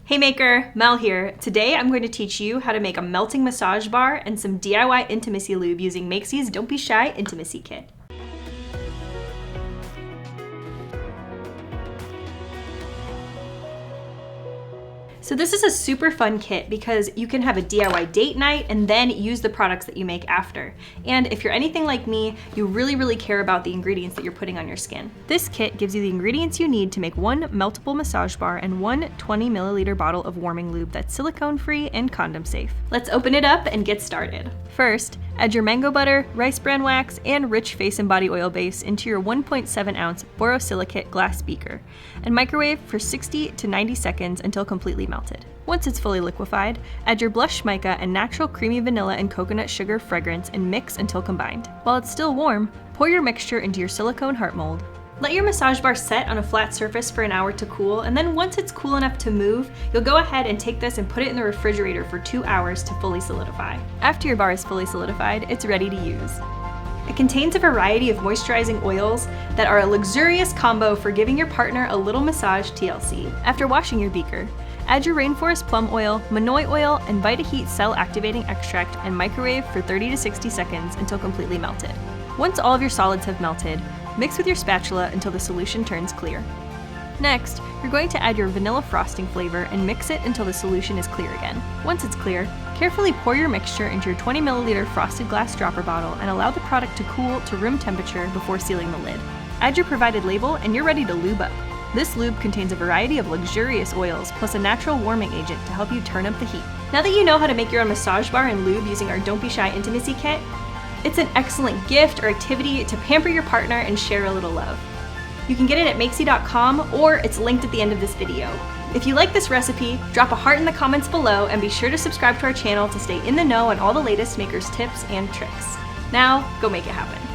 Hey Maker, Mel here. Today I'm going to teach you how to make a melting massage bar and some DIY intimacy lube using Makesy's Don't Be Shy Intimacy Kit. So this is a super fun kit because you can have a DIY date night and then use the products that you make after. And if you're anything like me, you really care about the ingredients that you're putting on your skin. This kit gives you the ingredients you need to make one meltable massage bar and one 20 milliliter bottle of warming lube that's silicone free and condom safe. Let's open it up and get started. First, add your mango butter, rice bran wax, and rich face and body oil base into your 1.7 ounce borosilicate glass beaker and microwave for 60 to 90 seconds until completely melted. Once it's fully liquefied, add your blush mica and natural creamy vanilla and coconut sugar fragrance and mix until combined. While it's still warm, pour your mixture into your silicone heart mold. Let your massage bar set on a flat surface for an hour to cool, and then once it's cool enough to move, you'll go ahead and take this and put it in the refrigerator for 2 hours to fully solidify. After your bar is fully solidified, it's ready to use. It contains a variety of moisturizing oils that are a luxurious combo for giving your partner a little massage TLC. After washing your beaker, add your rainforest plum oil, monoi oil, and vitaheat cell activating extract and microwave for 30 to 60 seconds until completely melted. Once all of your solids have melted, mix with your spatula until the solution turns clear. Next, you're going to add your vanilla frosting flavor and mix it until the solution is clear again. Once it's clear, carefully pour your mixture into your 20 milliliter frosted glass dropper bottle and allow the product to cool to room temperature before sealing the lid. Add your provided label and you're ready to lube up. This lube contains a variety of luxurious oils plus a natural warming agent to help you turn up the heat. Now that you know how to make your own massage bar and lube using our Don't Be Shy Intimacy Kit, it's an excellent gift or activity to pamper your partner and share a little love. You can get it at Makesy.com or it's linked at the end of this video. If you like this recipe, drop a heart in the comments below and be sure to subscribe to our channel to stay in the know on all the latest Makers tips and tricks. Now, go make it happen.